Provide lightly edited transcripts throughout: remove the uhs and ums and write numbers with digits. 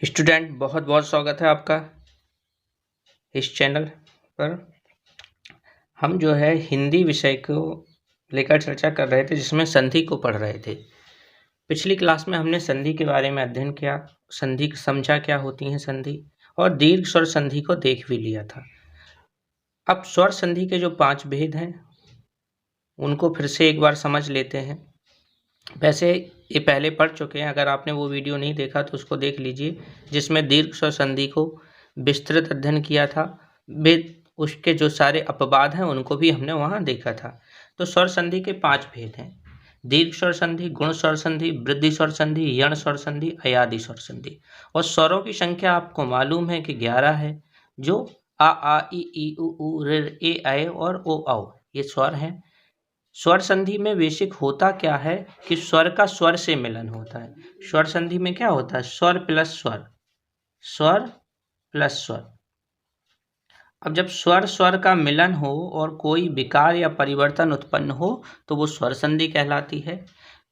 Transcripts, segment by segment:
Student, बहुत बहुत स्वागत है आपका इस चैनल पर। हम जो है हिंदी विषय को लेकर चर्चा कर रहे थे, जिसमें संधि को पढ़ रहे थे। पिछली क्लास में हमने संधि के बारे में अध्ययन किया, संधि समझा क्या होती हैं संधि, और दीर्घ स्वर संधि को देख भी लिया था। अब स्वर संधि के जो 5 भेद हैं उनको फिर से एक बार समझ लेते हैं। वैसे ये पहले पढ़ चुके हैं, अगर आपने वो वीडियो नहीं देखा तो उसको देख लीजिए, जिसमें दीर्घ स्वर संधि को विस्तृत अध्ययन किया था। उसके जो सारे अपवाद हैं उनको भी हमने वहाँ देखा था। तो स्वर संधि के 5 भेद हैं: दीर्घ स्वर संधि, गुण स्वर संधि, वृद्धि स्वर संधि, यण स्वर संधि, अयादि स्वर संधि। और स्वरों की संख्या आपको मालूम है कि 11 है, जो आ ई उ ऋ ए ऐ और ओ औ ये स्वर हैं। स्वर संधि में बेसिक होता क्या है कि स्वर का स्वर से मिलन होता है। स्वर संधि में क्या होता है? स्वर प्लस स्वर, स्वर प्लस स्वर। अब जब स्वर स्वर का मिलन हो और कोई विकार या परिवर्तन उत्पन्न हो तो वो स्वर संधि कहलाती है।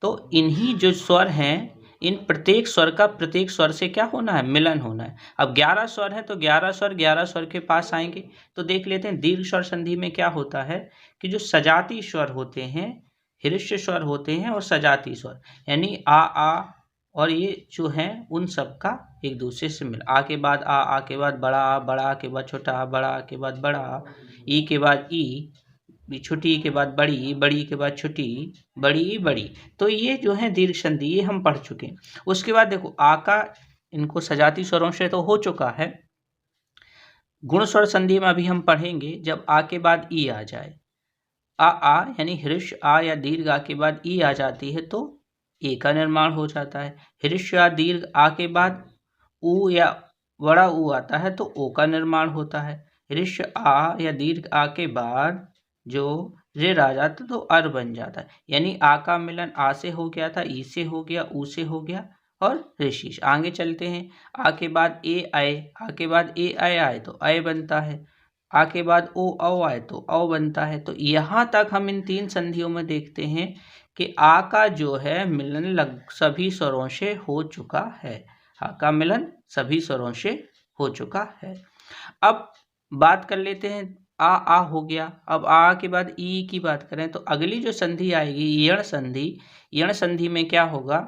तो इन्हीं जो स्वर हैं, इन प्रत्येक स्वर का प्रत्येक स्वर से क्या होना है? मिलन होना है। अब 11 स्वर हैं तो 11 स्वर के पास आएंगे। तो देख लेते हैं दीर्घ स्वर संधि में क्या होता है कि जो सजाती स्वर होते हैं, हृष्य स्वर होते हैं और सजाती स्वर, यानी आ और ये जो हैं उन सब का एक दूसरे से मिल, आ के बाद आ के बाद बड़ा आ, बड़ा आ के बाद छोटा आ, बड़ा आ के बाद बड़ा आ, ई के बाद ई, छोटी ई के बाद बड़ी, बड़ी के बाद छोटी, बड़ी बड़ी। तो ये जो है दीर्घ संधि, ये हम पढ़ चुके हैं। उसके बाद देखो आ का, इनको सजाती स्वरों से तो हो चुका है। गुण स्वर संधि में अभी हम पढ़ेंगे जब आ के बाद ई आ जाए। आ यानी हृष्य आ या दीर्घ आ के बाद ई आ जाती है तो ए का निर्माण हो जाता है। हृष्य या दीर्घ आ के बाद ऊ या बड़ा ऊ आता है तो ओ का निर्माण होता है। हृष्य आ या दीर्घ आ के बाद जो ऋ आ जाता तो अर बन जाता है, यानी आ का मिलन आ से हो गया था, ई से हो गया, ऊ से हो गया और ऋषि। आगे चलते हैं, आ के बाद ए आए, आ के बाद ए आए आए तो अय बनता है, आ के बाद ओ औ आए तो औ बनता है। तो यहाँ तक हम इन 3 संधियों में देखते हैं कि आ का जो है मिलन सभी स्वरों से हो चुका है। आ का मिलन सभी स्वरों से हो चुका है। अब बात कर लेते हैं, आ हो गया। अब आ के बाद ई की बात करें तो अगली जो संधि आएगी यण संधि। यण संधि में क्या होगा?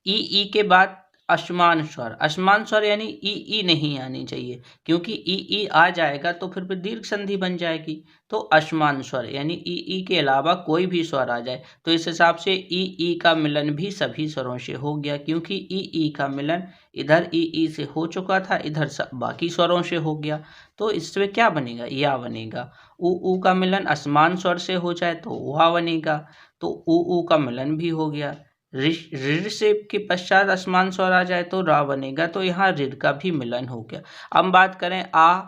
ई के बाद असमान स्वर यानी ई नहीं आनी चाहिए, क्योंकि ई आ जाएगा तो फिर दीर्घ संधि बन जाएगी। तो असमान स्वर यानी ई के अलावा कोई भी स्वर आ जाए तो इस हिसाब से ई का मिलन भी सभी स्वरों से हो गया, क्योंकि ई का मिलन इधर ई से हो चुका था, इधर बाकी स्वरों से हो गया। तो इसमें क्या बनेगा? या बनेगा। ऊ का मिलन असमान स्वर से हो जाए तो वहा बनेगा, तो ऊ का मिलन भी हो गया। ऋ से के पश्चात असमान स्वर आ जाए तो रा बनेगा, तो यहाँ ऋ का भी मिलन हो गया। अब बात करें आ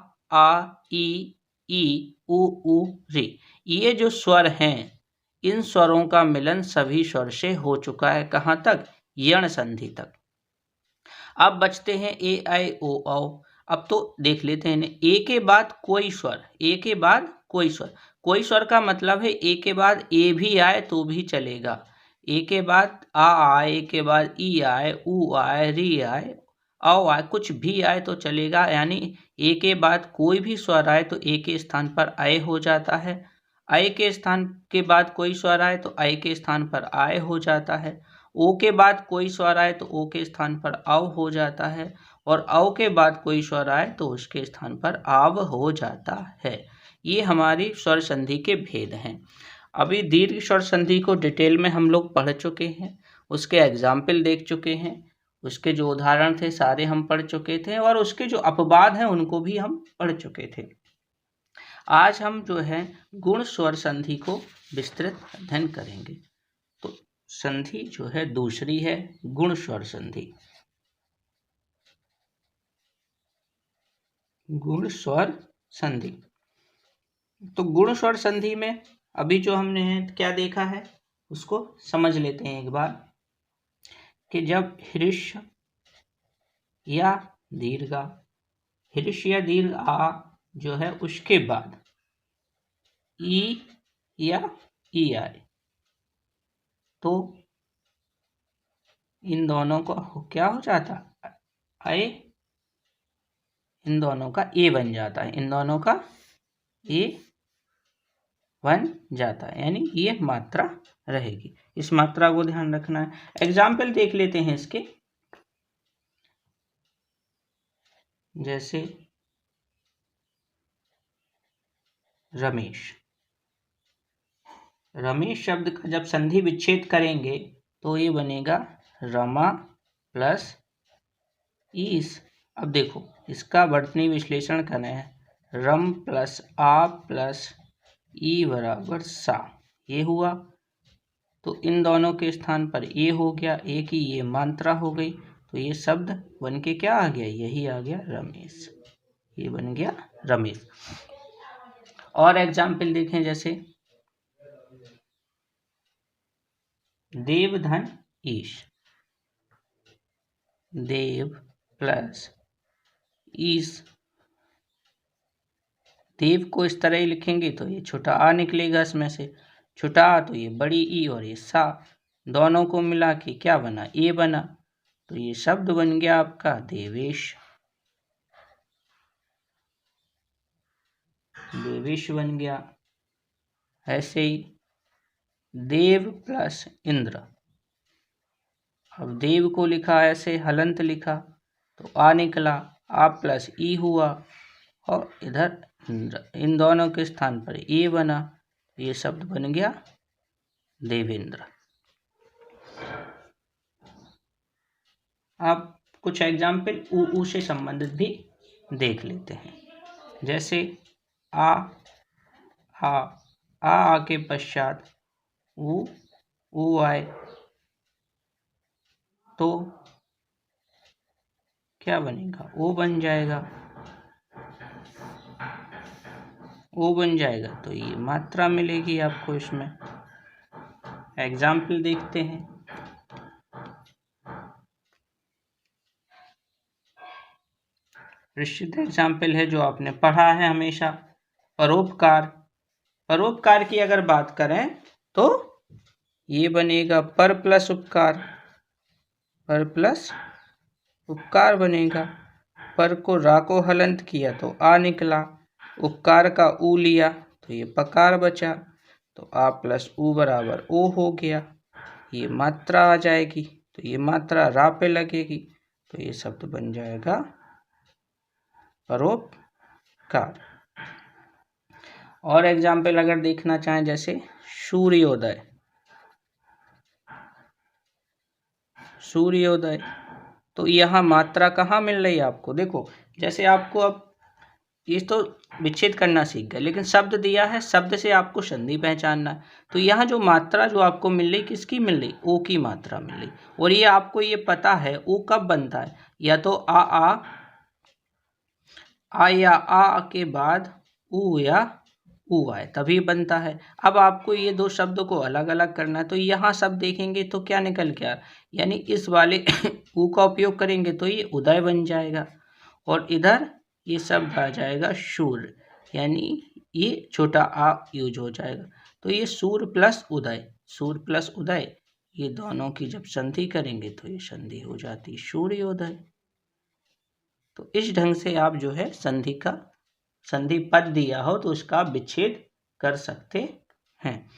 ई उ ऋ, ये जो स्वर हैं इन स्वरों का मिलन सभी स्वर से हो चुका है। कहाँ तक? यण संधि तक। अब बचते हैं ए ऐ ओ औ। अब तो देख लेते हैं ए के बाद कोई स्वर, ए के बाद कोई स्वर। कोई स्वर का मतलब है ए के बाद ए भी आए तो भी चलेगा। ए के बाद आ आए, ए के बाद ई आए, ऊ आए, री आए, औ आए, कुछ भी आए तो चलेगा। यानी ए के बाद कोई भी स्वर आए तो ए के स्थान पर आए हो जाता है। आय के स्थान के बाद कोई स्वर आए तो आय के स्थान पर आय हो जाता है। ओ के बाद कोई स्वर आए तो ओ के स्थान पर औ हो जाता है, और औ के बाद कोई स्वर आए तो उसके स्थान पर आव हो जाता है। ये हमारी स्वर संधि के भेद हैं। अभी दीर्घ स्वर संधि को डिटेल में हम लोग पढ़ चुके हैं, उसके एग्जाम्पल देख चुके हैं, उसके जो उदाहरण थे सारे हम पढ़ चुके थे, और उसके जो अपवाद हैं उनको भी हम पढ़ चुके थे। आज हम जो है गुण स्वर संधि को विस्तृत अध्ययन करेंगे। तो संधि जो है दूसरी है गुण स्वर संधि। गुण स्वर संधि, तो गुण स्वर संधि में अभी जो हमने क्या देखा है उसको समझ लेते हैं एक बार, कि जब हृष्य या दीर्घ हृष्य या दीर्घ आ जो है उसके बाद ई या ई आए तो इन दोनों को क्या हो जाता? अय इन दोनों का ए बन जाता है, इन दोनों का ए बन जाता है, यानी ये मात्रा रहेगी। इस मात्रा को ध्यान रखना है। एग्जाम्पल देख लेते हैं इसके, जैसे रमेश। रमेश शब्द का जब संधि विच्छेद करेंगे तो ये बनेगा रमा प्लस ईस। अब देखो इसका वर्तनी विश्लेषण करना है, रम प्लस आ प्लस ई बराबर सा, ये हुआ। तो इन दोनों के स्थान पर ए हो गया, ए की ये मात्रा हो गई, तो ये शब्द बन के क्या आ गया, यही आ गया रमेश, ये बन गया रमेश। और एग्जाम्पल देखें, जैसे देव धन ईश, देव प्लस ईश। देव को इस तरह ही लिखेंगे तो ये छोटा आ निकलेगा इसमें से, छोटा आ तो ये बड़ी ई और ये सा, दोनों को मिला के क्या बना, ए बना। तो ये शब्द बन गया आपका देवेश, देवेश बन गया। ऐसे ही देव प्लस इंद्र, अब देव को लिखा ऐसे हलंत लिखा तो आ निकला, आ प्लस ई हुआ, और इधर इंद्र, इन दोनों के स्थान पर ए बना, ये शब्द बन गया देवेंद्र। अब कुछ एग्जाम्पल ऊ से संबंधित भी देख लेते हैं, जैसे आ के पश्चात ऊ आए तो क्या बनेगा, ओ बन जाएगा, ओ बन जाएगा, तो ये मात्रा मिलेगी आपको इसमें। एग्जाम्पल देखते हैं, निश्चित एग्जाम्पल है जो आपने पढ़ा है हमेशा, परोपकार। परोपकार की अगर बात करें तो ये बनेगा पर प्लस उपकार, पर प्लस उपकार बनेगा। पर को रा को हलंत किया तो आ निकला, उपकार का ऊ लिया तो ये पकार बचा, तो आ प्लस ऊ बराबर ओ हो गया, ये मात्रा आ जाएगी, तो ये मात्रा रा पे लगेगी, तो ये शब्द बन जाएगा परोपकार। और एग्जाम्पल अगर देखना चाहें, जैसे सूर्योदय, सूर्योदय, तो यहाँ मात्रा कहाँ मिल रही है आपको, देखो जैसे आपको अब ये तो विच्छेद करना सीख गए, लेकिन शब्द दिया है, शब्द से आपको संधि पहचानना है। तो यहाँ जो मात्रा जो आपको मिल रही, किसकी मिल रही, ओ की मात्रा मिल रही, और ये आपको ये पता है ओ कब बनता है, या तो आ या आ के बाद ऊ या ऊ आए तभी बनता है। अब आपको ये दो शब्दों को अलग अलग करना है, तो यहाँ शब्द देखेंगे तो क्या निकल के आ, यानी इस वाले ऊ का उपयोग करेंगे तो ये उदय बन जाएगा, और इधर ये शब्द आ जाएगा शूर, यानी ये छोटा आ यूज हो जाएगा। तो ये सूर प्लस उदय, सूर प्लस उदय, ये दोनों की जब संधि करेंगे तो ये संधि हो जाती है सूर्योदय। तो इस ढंग से आप जो है संधि का, संधि पद दिया हो तो उसका विच्छेद कर सकते हैं।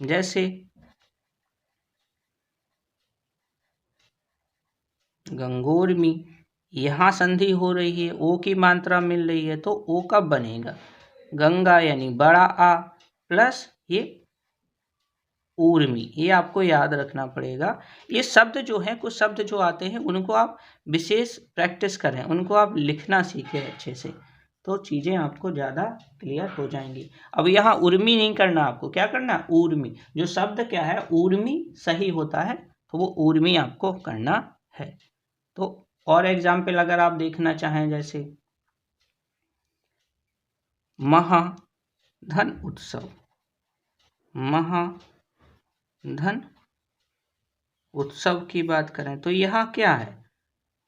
जैसे गंगोर्मी, यहाँ संधि हो रही है, ओ की मात्रा मिल रही है, तो ओ कब बनेगा, गंगा यानी बड़ा आ प्लस ये ऊर्मी, ये आपको याद रखना पड़ेगा। ये शब्द जो हैं, कुछ शब्द जो आते हैं उनको आप विशेष प्रैक्टिस करें, उनको आप लिखना सीखें अच्छे से, तो चीज़ें आपको ज़्यादा क्लियर हो जाएंगी। अब यहाँ उर्मी नहीं करना, आपको क्या करना, ऊर्मी, जो शब्द क्या है ऊर्मी सही होता है तो वो ऊर्मी आपको करना है। तो और एग्जाम्पल अगर आप देखना चाहें, जैसे महाधन उत्सव, महाधन उत्सव की बात करें तो यहाँ क्या है,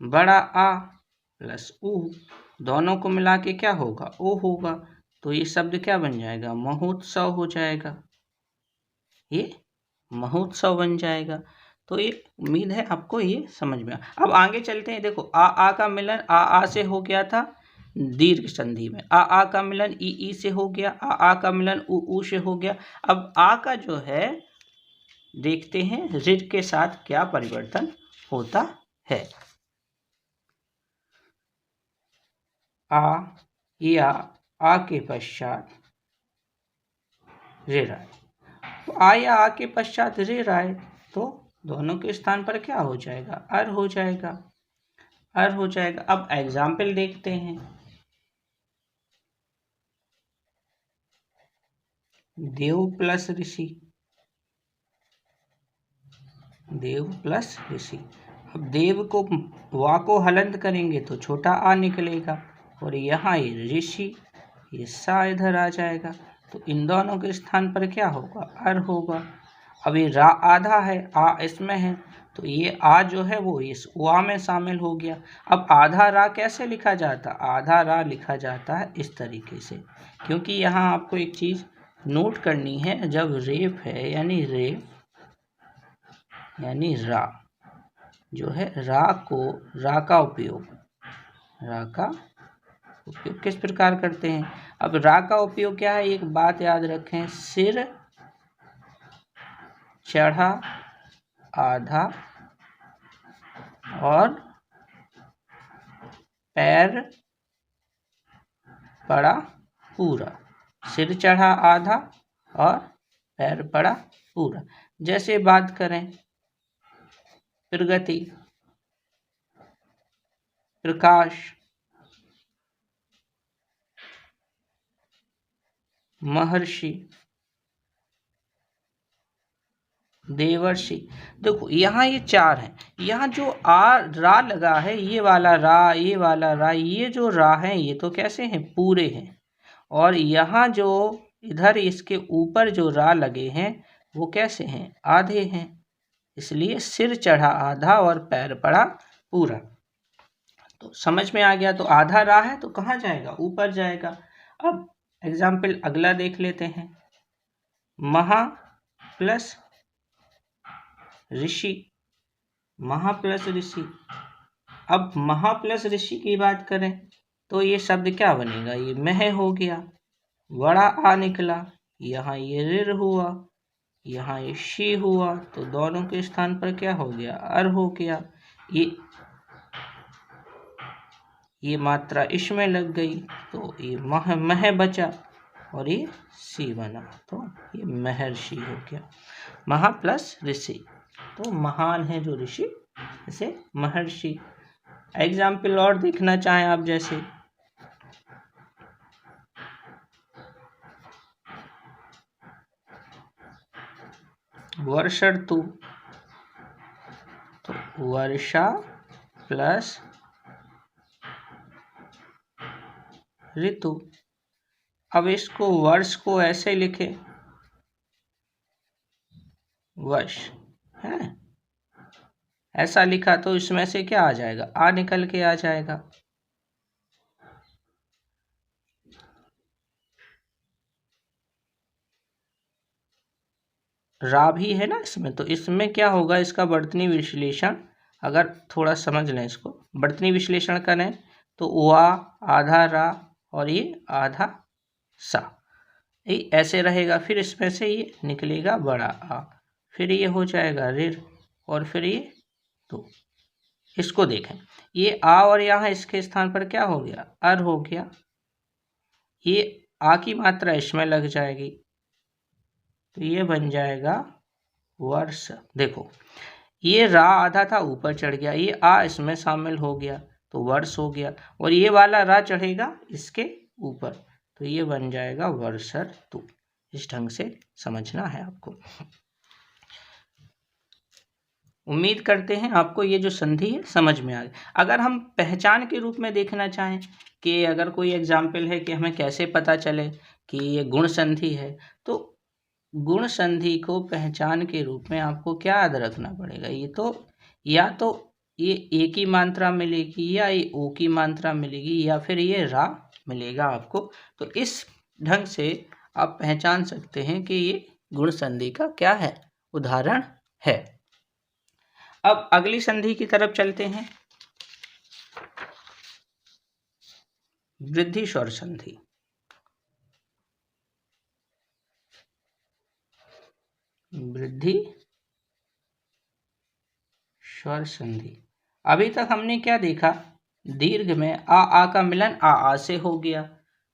बड़ा आ प्लस ऊ, दोनों को मिला के क्या होगा, ओ होगा, तो ये शब्द क्या बन जाएगा, महोत्सव हो जाएगा, ये महोत्सव बन जाएगा। तो ये उम्मीद है आपको ये समझ में अब आगे चलते हैं। देखो आ का मिलन आ से हो गया था दीर्घ संधि में, आ का मिलन ई से हो गया, आ का मिलन उ से हो गया। अब आ का जो है देखते हैं ऋ के साथ क्या परिवर्तन होता है। आ के पश्चात ऋ आए, तो आ या आ के पश्चात ऋ आए तो दोनों के स्थान पर क्या हो जाएगा, अर हो जाएगा, अर हो जाएगा। अब एग्जाम्पल देखते हैं। देव प्लस ऋषि, देव प्लस ऋषि। अब देव को वा को हलंत करेंगे तो छोटा आ निकलेगा और यहाँ ये ऋषि, ये सा इधर आ जाएगा, तो इन दोनों के स्थान पर क्या होगा, अर होगा। अब ये रा आधा है, आ इसमें है, तो ये आ जो है वो इस वा में शामिल हो गया। अब आधा रा कैसे लिखा जाता, आधा रा लिखा जाता है इस तरीके से, क्योंकि यहाँ आपको एक चीज नोट करनी है, जब रेफ है यानी रेफ यानी रा जो है, रा का उपयोग किस प्रकार करते हैं। अब रा का उपयोग क्या है, एक बात याद रखें, सिर चढ़ा आधा और पैर पड़ा पूरा, सिर चढ़ा आधा और पैर पड़ा पूरा। जैसे बात करें प्रगति, प्रकाश, महर्षि, देवर्षि। देखो यहाँ ये चार हैं, यहाँ जो रा लगा है, ये वाला रा, ये वाला रा, ये जो रा है ये तो कैसे हैं, पूरे हैं। और यहाँ जो इधर इसके ऊपर जो रा लगे हैं वो कैसे हैं, आधे हैं। इसलिए सिर चढ़ा आधा और पैर पड़ा पूरा। तो समझ में आ गया। तो आधा रा है तो कहाँ जाएगा, ऊपर जाएगा। अब एग्जाम्पल अगला देख लेते हैं। महा प्लस ऋषि, महा प्लस ऋषि। अब महा प्लस ऋषि की बात करें तो ये शब्द क्या बनेगा, ये मह हो गया, बड़ा आ निकला, यहाँ ये ऋ हुआ, यहाँ ये शी हुआ, तो दोनों के स्थान पर क्या हो गया, अर हो गया। ये मात्रा इसमें लग गई तो ये मह बचा और ये सी बना, तो ये महर्षि हो गया। महा प्लस ऋषि, तो महान है जो ऋषि, इसे महर्षि। एग्जाम्पल और देखना चाहें आप, जैसे वर्षर्तु, तो वर्षा प्लस ऋतु। अब इसको वर्ष को ऐसे लिखे, वर्ष है, ऐसा लिखा तो इसमें से क्या आ जाएगा, आ निकल के आ जाएगा। रा भी है ना इसमें, तो इसमें क्या होगा, इसका वर्तनी विश्लेषण अगर थोड़ा समझ लें, इसको वर्तनी विश्लेषण करें तो वा आधा रा और ये आधा सा, ये ऐसे रहेगा। फिर इसमें से ये निकलेगा बड़ा आ, फिर ये हो जाएगा ऋ और फिर ये तो। इसको देखें, ये आ और यहाँ इसके स्थान पर क्या हो गया, अर हो गया। ये आ की मात्रा इसमें लग जाएगी तो ये बन जाएगा वर्ष। देखो ये रा आधा था ऊपर चढ़ गया, ये आ इसमें शामिल हो गया तो वर्ष हो गया, और ये वाला रा चढ़ेगा इसके ऊपर तो ये बन जाएगा वर्षर्तु। इस ढंग से समझना है आपको। उम्मीद करते हैं आपको ये जो संधि है समझ में आ गई। अगर हम पहचान के रूप में देखना चाहें कि अगर कोई एग्जाम्पल है कि हमें कैसे पता चले कि ये गुण संधि है, तो गुण संधि को पहचान के रूप में आपको क्या याद रखना पड़ेगा, ये तो या तो ये ए की मात्रा मिलेगी या ये ओ की मात्रा मिलेगी या फिर ये रा मिलेगा आपको। तो इस ढंग से आप पहचान सकते हैं कि ये गुण संधि का क्या है, उदाहरण है। अब अगली संधि की तरफ चलते हैं, वृद्धि स्वर संधि। वृद्धि स्वर संधि। अभी तक हमने क्या देखा, दीर्घ में आ का मिलन आ से हो गया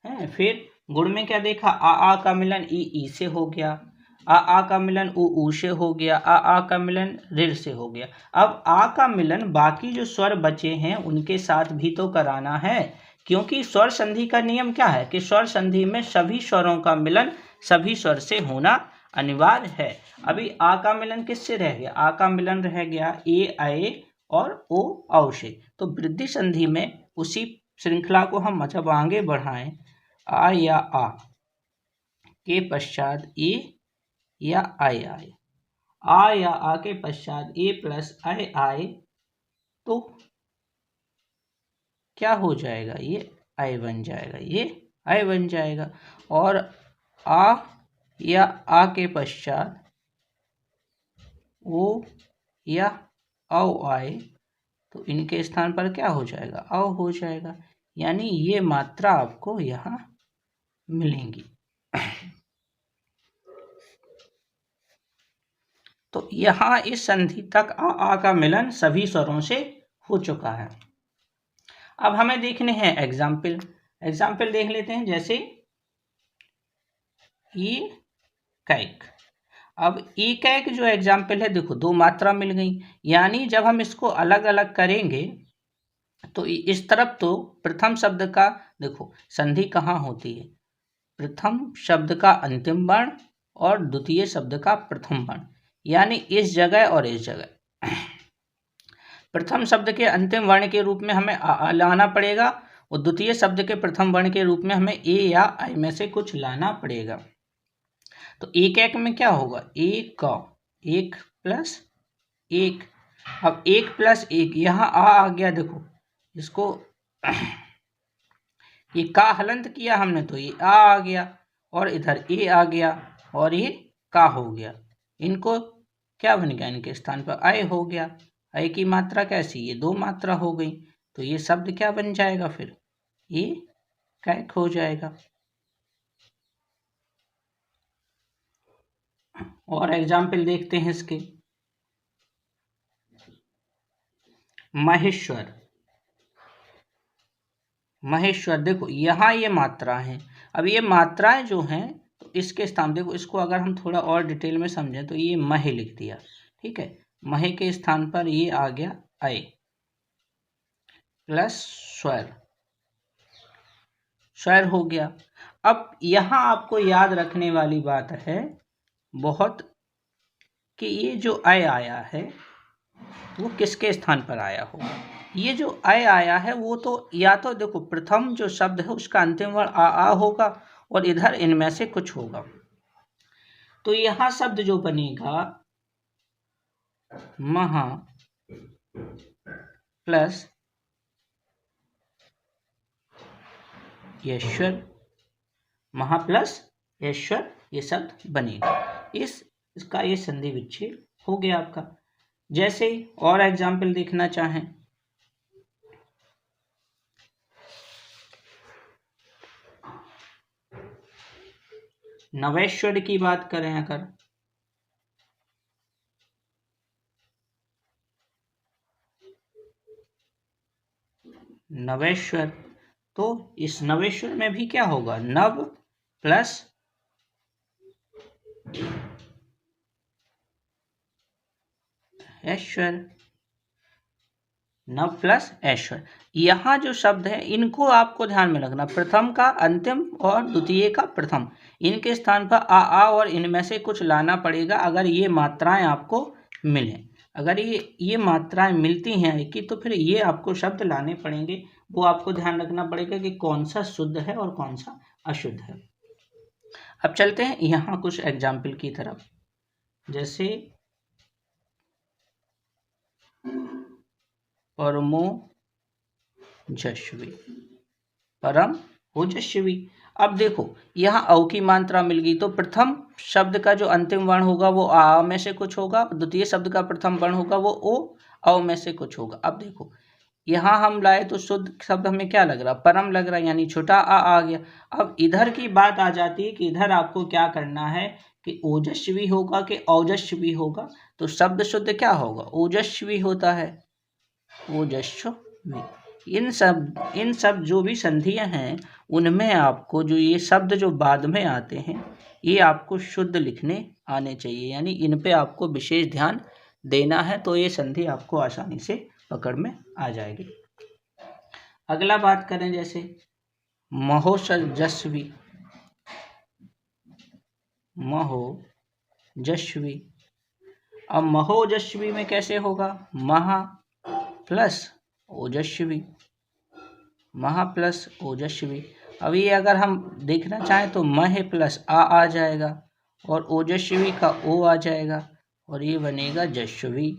है, फिर गुण में क्या देखा, आ का मिलन ई से हो गया, आ का मिलन ऊ से हो गया, आ का मिलन ऋ से हो गया। अब आ का मिलन बाकी जो स्वर बचे हैं उनके साथ भी तो कराना है, क्योंकि स्वर संधि का नियम क्या है कि स्वर संधि में सभी स्वरों का मिलन सभी स्वर से होना अनिवार्य है। अभी आ का मिलन किससे रह गया, आ का मिलन रह गया ए आए और ओ औ से। तो वृद्धि संधि में उसी श्रृंखला को हम जब आगे बढ़ाएं, आ या आ के पश्चात ए या आई आए, आ या आ के पश्चात ए प्लस आई आए, तो क्या हो जाएगा, ये आई बन जाएगा, ये आई बन जाएगा। और आ या आ के पश्चात ओ या औ आए तो इनके स्थान पर क्या हो जाएगा, औ हो जाएगा। यानी ये मात्रा आपको यहाँ मिलेंगी। तो यहाँ इस संधि तक आ का मिलन सभी स्वरों से हो चुका है। अब हमें देखने हैं एग्जाम्पल देख लेते हैं, जैसे ई कैक। अब ई कैक जो एग्जाम्पल है, देखो दो मात्रा मिल गई, यानी जब हम इसको अलग अलग करेंगे तो इस तरफ तो प्रथम शब्द का, देखो संधि कहाँ होती है, प्रथम शब्द का अंतिम वर्ण और द्वितीय शब्द का प्रथम वर्ण, यानी इस जगह और इस जगह। प्रथम शब्द के अंतिम वर्ण के रूप में हमें आ लाना पड़ेगा और द्वितीय शब्द के प्रथम वर्ण के रूप में हमें ए या आई में से कुछ लाना पड़ेगा। तो एक एक में क्या होगा, एक प्लस एक। अब एक प्लस एक, यहाँ आ गया, देखो इसको ये का हलंत किया हमने तो ये आ गया, और इधर ए आ गया और ये का हो गया। इनको क्या बन गया, इनके स्थान पर आय हो गया। आय की मात्रा कैसी, ये दो मात्रा हो गई, तो ये शब्द क्या बन जाएगा, फिर ये कैक हो जाएगा। और एग्जाम्पल देखते हैं इसके, महेश्वर। महेश्वर, देखो यहाँ ये मात्रा है। अब ये मात्राएं जो हैं तो इसके स्थान, देखो इसको अगर हम थोड़ा और डिटेल में समझें तो ये महे लिख दिया, ठीक है, महे के स्थान पर ये आ गया आय प्लस स्वर, स्वर हो गया। अब यहाँ आपको याद रखने वाली बात है बहुत, कि ये जो आय आया है वो किसके स्थान पर आया होगा। ये जो आय आया है वो तो या तो देखो प्रथम जो शब्द है उसका अंतिम वर्ण आ होगा और इधर इनमें से कुछ होगा। तो यहाँ शब्द जो बनेगा महा प्लस येश्वर, महा प्लस येश्वर, ये शब्द बनेगा। इसका ये संधि विच्छेद हो गया आपका। जैसे और एग्जाम्पल देखना चाहें, नवेश्वर की बात करें अगर, नवेश्वर, तो इस नवेश्वर में भी क्या होगा, नव प्लस ऐश्वर, नव प्लस ऐश्वर। यहाँ जो शब्द है इनको आपको ध्यान में रखना, प्रथम का अंतिम और द्वितीय का प्रथम, इनके स्थान पर आ और इनमें से कुछ लाना पड़ेगा अगर ये मात्राएं आपको मिलें। अगर ये मात्राएं मिलती हैं कि तो फिर ये आपको शब्द लाने पड़ेंगे, वो आपको ध्यान रखना पड़ेगा कि कौन सा शुद्ध है और कौन सा अशुद्ध है। अब चलते हैं यहाँ कुछ एग्जाम्पल की तरफ, जैसे परमो जश्वी, परम ओजस्वी। अब देखो यहाँ औ की मात्रा मिल गई, तो प्रथम शब्द का जो अंतिम वर्ण होगा वो आ में से कुछ होगा, द्वितीय शब्द का प्रथम वर्ण होगा वो ओ औ में से कुछ होगा। अब देखो यहाँ हम लाए तो शुद्ध शब्द हमें क्या लग रहा, परम लग रहा है, यानी छोटा आ गया। अब इधर की बात आ जाती है कि इधर आपको क्या करना है कि ओजस्वी होगा कि औजस्वी होगा। तो शब्द शुद्ध क्या होगा, ओजस्वी होता है, ओजस्वी। इन सब जो भी संधियां हैं उनमें आपको जो ये शब्द जो बाद में आते हैं ये आपको शुद्ध लिखने आने चाहिए, यानी इन पे आपको विशेष ध्यान देना है, तो ये संधि आपको आसानी से पकड़ में आ जाएगी। अगला बात करें जैसे महोजस्वी, महोजस्वी। अब महोजस्वी में कैसे होगा, महा प्लस ओजस्वी, महा प्लस ओजस्वी। अब ये अगर हम देखना चाहें तो मह प्लस आ जाएगा और ओजस्वी का ओ आ जाएगा और ये बनेगा जस्वी।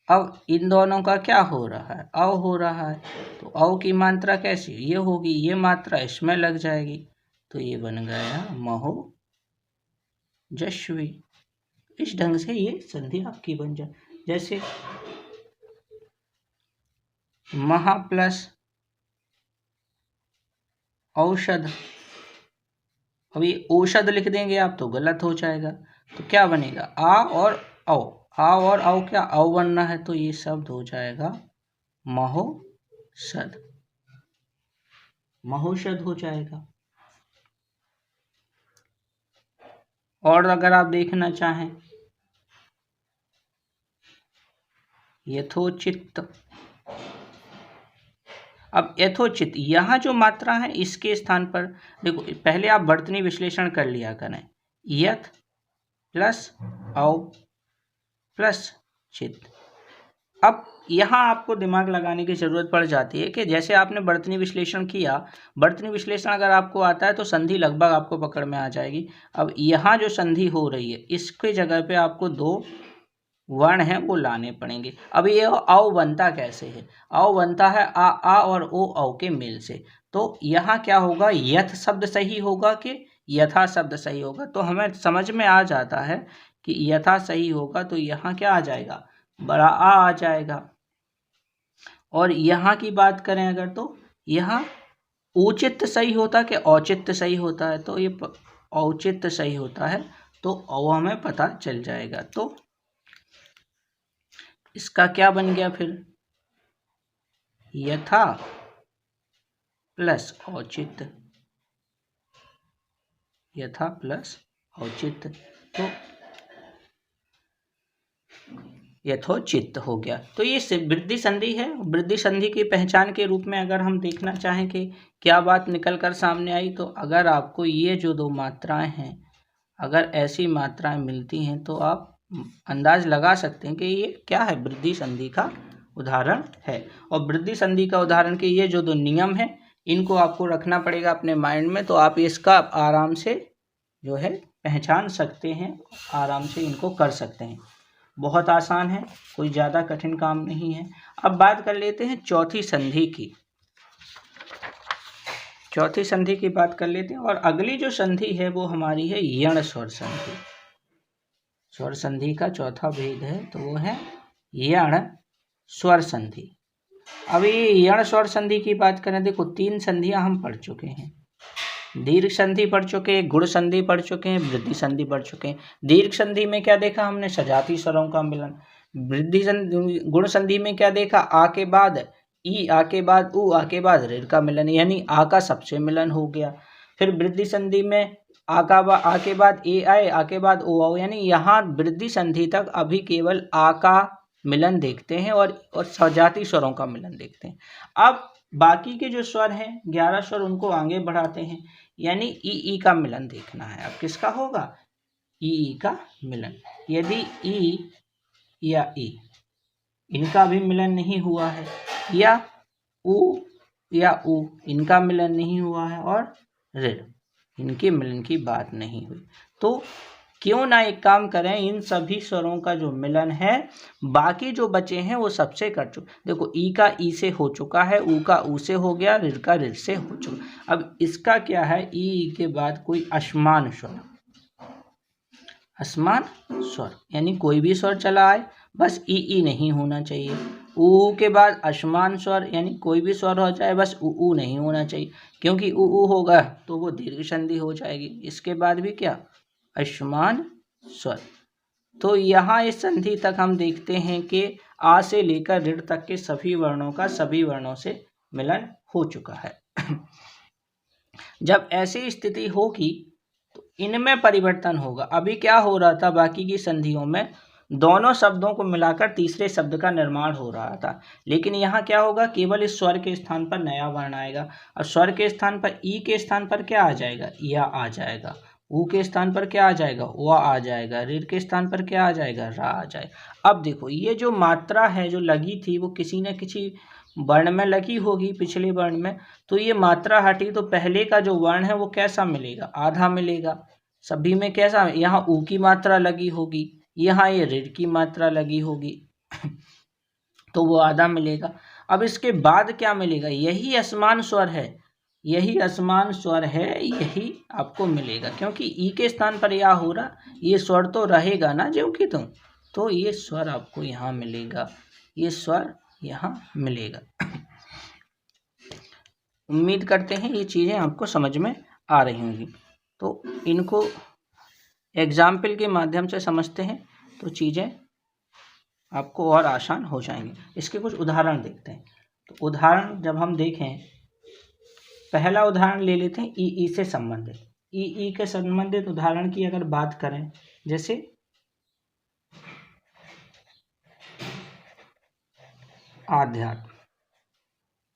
अब इन दोनों का क्या हो रहा है, अव हो रहा है, तो अव की मात्रा कैसी, ये होगी, ये मात्रा इसमें लग जाएगी, तो ये बन गया महोजस्वी। इस ढंग से ये संधि आपकी बन जाए। जैसे महा प्लस औषध, अभी औषध लिख देंगे आप तो गलत हो जाएगा, तो क्या बनेगा, आ और औ, आ और औ क्या औ बनना है, तो ये शब्द हो जाएगा महोषध, महोषध हो जाएगा। और अगर आप देखना चाहें यथोचित, अब यथोचित यहाँ जो मात्रा है इसके स्थान पर देखो, पहले आप वर्तनी विश्लेषण कर लिया करें, यथ प्लस औ प्लस चित। अब यहाँ आपको दिमाग लगाने की जरूरत पड़ जाती है कि जैसे आपने वर्तनी विश्लेषण किया, वर्तनी विश्लेषण अगर आपको आता है तो संधि लगभग आपको पकड़ में आ जाएगी। अब यहाँ जो संधि हो रही है इसके जगह पे आपको दो वर्ण हैं वो लाने पड़ेंगे। अब ये औ बनता कैसे है, औ बनता है आ और ओ औ के मेल से। तो यहाँ क्या होगा, यथ शब्द सही होगा कि यथा शब्द सही होगा, तो हमें समझ में आ जाता है कि यथा सही होगा, तो यहाँ क्या आ जाएगा, बड़ा आ जाएगा। और यहाँ की बात करें अगर तो यहाँ औचित्य सही होता है कि औचित्य सही होता है, तो ये औचित्य सही होता है, तो औ हमें पता चल जाएगा। तो इसका क्या बन गया फिर, यथा प्लस औचित्य, यथा प्लस औचित्य, तो यथोचित हो गया। तो ये वृद्धि संधि है। वृद्धि संधि की पहचान के रूप में अगर हम देखना चाहें कि क्या बात निकल कर सामने आई, तो अगर आपको ये जो दो मात्राएं हैं अगर ऐसी मात्राएं मिलती हैं तो आप अंदाज लगा सकते हैं कि ये क्या है, वृद्धि संधि का उदाहरण है। और वृद्धि संधि का उदाहरण के ये जो दो नियम है इनको आपको रखना पड़ेगा अपने माइंड में, तो आप इसका आराम से जो है पहचान सकते हैं, आराम से इनको कर सकते हैं। बहुत आसान है, कोई ज़्यादा कठिन काम नहीं है। अब बात कर लेते हैं चौथी संधि की, चौथी संधि की बात कर लेते हैं। और अगली जो संधि है वो हमारी है यण स्वर संधि। स्वर संधि का चौथा भेद है तो वो है यण स्वर संधि। अब ये यण स्वर संधि की बात करें, देखो तीन संधियां हम पढ़ चुके हैं, दीर्घ संधि पढ़ चुके हैं, गुण संधि पढ़ चुके हैं, वृद्धि संधि पढ़ चुके हैं। दीर्घ संधि में क्या देखा हमने, सजाती स्वरों का मिलन। गुण संधि में क्या देखा, आ के बाद ई, आ के बाद उ, आ के बाद ऋ का मिलन, यानी आ का सबसे मिलन हो गया। फिर वृद्धि संधि में आ के बाद ए आए, आ के बाद ओ आओ, यानी यहाँ वृद्धि संधि तक अभी केवल आ का मिलन देखते हैं और सजाती स्वरों का मिलन देखते हैं। अब बाकी के जो स्वर हैं 11 स्वर उनको आगे बढ़ाते हैं, यानी ई का मिलन देखना है। अब किसका होगा, ई का मिलन। यदि ई या ई इनका भी मिलन नहीं हुआ है, या उ इनका मिलन नहीं हुआ है, और ऋ इनके मिलन की बात नहीं हुई, तो क्यों ना एक काम करें, इन सभी स्वरों का जो मिलन है बाकी जो बचे हैं वो सबसे कर चुके। देखो ई का ई से हो चुका है, उ का उ से हो गया, ऋ का ऋ से हो चुका। अब इसका क्या है, ई के बाद कोई असमान स्वर, असमान स्वर यानी कोई भी स्वर चला आए बस ई नहीं होना चाहिए। ऊ के बाद असमान स्वर यानी कोई भी स्वर हो जाए, बस ऊ नहीं होना चाहिए, क्योंकि ऊ होगा तो वो दीर्घ संधि हो जाएगी। इसके बाद भी क्या, असमान स्वर। तो यहाँ इस संधि तक हम देखते हैं कि आ से लेकर ऋ तक के सभी वर्णों का सभी वर्णों से मिलन हो चुका है। जब ऐसी स्थिति होगी तो इनमें परिवर्तन होगा। अभी क्या हो रहा था, बाकी की संधियों में दोनों शब्दों को मिलाकर तीसरे शब्द का निर्माण हो रहा था, लेकिन यहाँ क्या होगा, केवल इस स्वर के स्थान पर नया वर्ण आएगा। और स्वर के स्थान पर ई के स्थान पर क्या आ जाएगा, या आ जाएगा। ऊ के स्थान पर क्या आ जाएगा, व आ जाएगा। ऋ के स्थान पर क्या आ जाएगा, रा आ जाएगा। अब देखो ये जो मात्रा है जो लगी थी वो किसी न किसी वर्ण में लगी होगी, पिछले वर्ण में, तो ये मात्रा हटी तो पहले का जो वर्ण है वो कैसा मिलेगा, आधा मिलेगा। सभी में कैसा, यहाँ ऊ की मात्रा लगी होगी, यहाँ ये ऋ की मात्रा लगी होगी तो वो आधा मिलेगा। अब इसके बाद क्या मिलेगा, यही असमान स्वर है, यही असमान स्वर है, यही आपको मिलेगा, क्योंकि ई के स्थान पर या हो रहा, ये स्वर तो रहेगा ना जो कि तुम, तो ये स्वर आपको यहाँ मिलेगा, ये स्वर यहाँ मिलेगा। उम्मीद करते हैं ये चीज़ें आपको समझ में आ रही होंगी। तो इनको एग्जाम्पल के माध्यम से समझते हैं तो चीज़ें आपको और आसान हो जाएंगी। इसके कुछ उदाहरण देखते हैं। तो उदाहरण जब हम देखें, पहला उदाहरण ले लेते हैं ई से संबंधित। ई के संबंधित उदाहरण की अगर बात करें, जैसे आध्यात्म।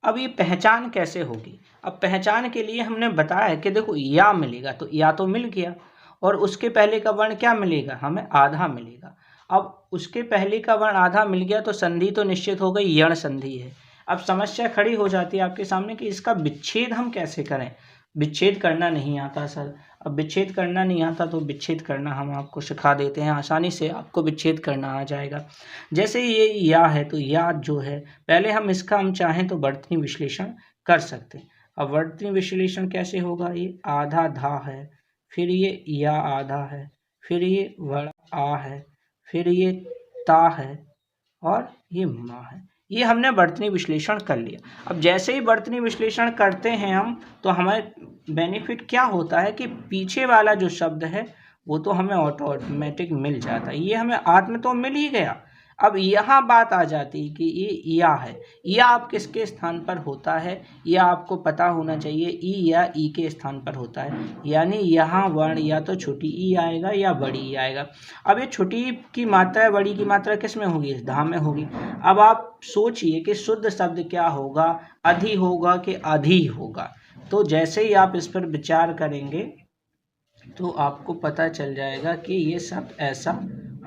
अब ये पहचान कैसे होगी, अब पहचान के लिए हमने बताया कि देखो या मिलेगा, तो या तो मिल गया, और उसके पहले का वर्ण क्या मिलेगा, हमें आधा मिलेगा। अब उसके पहले का वर्ण आधा मिल गया तो संधि तो निश्चित हो गई, यण संधि है। अब समस्या खड़ी हो जाती है आपके सामने कि इसका विच्छेद हम कैसे करें। विच्छेद करना नहीं आता सर। अब विच्छेद करना नहीं आता तो विच्छेद करना हम आपको सिखा देते हैं, आसानी से आपको विच्छेद करना आ जाएगा। जैसे ये या है तो या जो है, पहले हम इसका हम चाहें तो वर्तनी विश्लेषण कर सकते हैं। अब वर्तनी विश्लेषण कैसे होगा, ये आधा धा है, फिर ये या आधा है, फिर ये वड़ा आ है, फिर ये ता है, और ये माँ है। ये हमने वर्तनी विश्लेषण कर लिया। अब जैसे ही वर्तनी विश्लेषण करते हैं हम, तो हमें बेनिफिट क्या होता है कि पीछे वाला जो शब्द है वो तो हमें ऑटोमेटिक मिल जाता है, ये हमें आत्म तो मिल ही गया। अब यहाँ बात आ जाती है कि ये या है, या आप किसके स्थान पर होता है, या आपको पता होना चाहिए, ई या ई के स्थान पर होता है। यानी यहाँ वर्ण या तो छोटी ई आएगा या बड़ी ई आएगा। अब ये छोटी की मात्रा बड़ी की मात्रा किस में होगी, इस धा में होगी। अब आप सोचिए कि शुद्ध शब्द क्या होगा, अधि होगा कि अधि होगा। तो जैसे ही आप इस पर विचार करेंगे तो आपको पता चल जाएगा कि ये शब्द ऐसा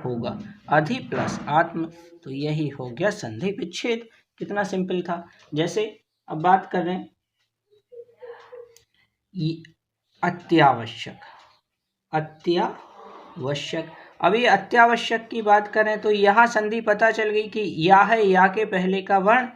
होगा, अधि प्लस आत्म, तो यही हो गया संधि विच्छेद। कितना सिंपल था। जैसे अब बात कर रहे हैं अत्यावश्यक, अत्यावश्यक। अब ये अत्यावश्यक की बात करें तो यहाँ संधि पता चल गई कि या है, या के पहले का वर्ण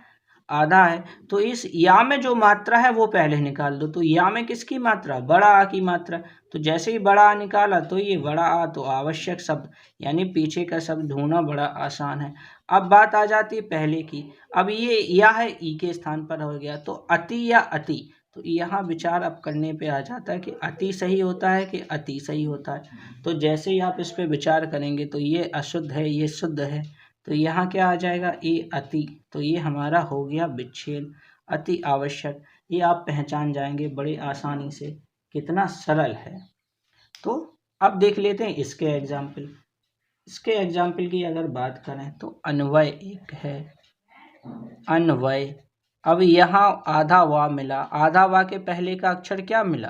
आधा है, तो इस या में जो मात्रा है वो पहले निकाल दो। तो या में किसकी मात्रा, बड़ा आ की मात्रा। तो जैसे ही बड़ा आ निकाला तो ये बड़ा आ तो आवश्यक शब्द, यानी पीछे का शब्द ढूंढना बड़ा आसान है। अब बात आ जाती है पहले की। अब ये या है, ई के स्थान पर हो गया, तो अति या अति। तो यहाँ विचार अब करने पे आ जाता है कि अति सही होता है कि अति सही होता है। तो जैसे ही आप इस पे विचार करेंगे तो ये अशुद्ध है, ये शुद्ध है, तो यहाँ क्या आ जाएगा, ये अति, तो ये हमारा हो गया विच्छेद। अति आवश्यक, ये आप पहचान जाएंगे बड़े आसानी से, कितना सरल है। तो अब देख लेते हैं इसके एग्जाम्पल। इसके एग्जाम्पल की अगर बात करें तो अन्वय एक है, अन्वय। अब यहाँ आधा वा मिला, आधा वा के पहले का अक्षर क्या मिला,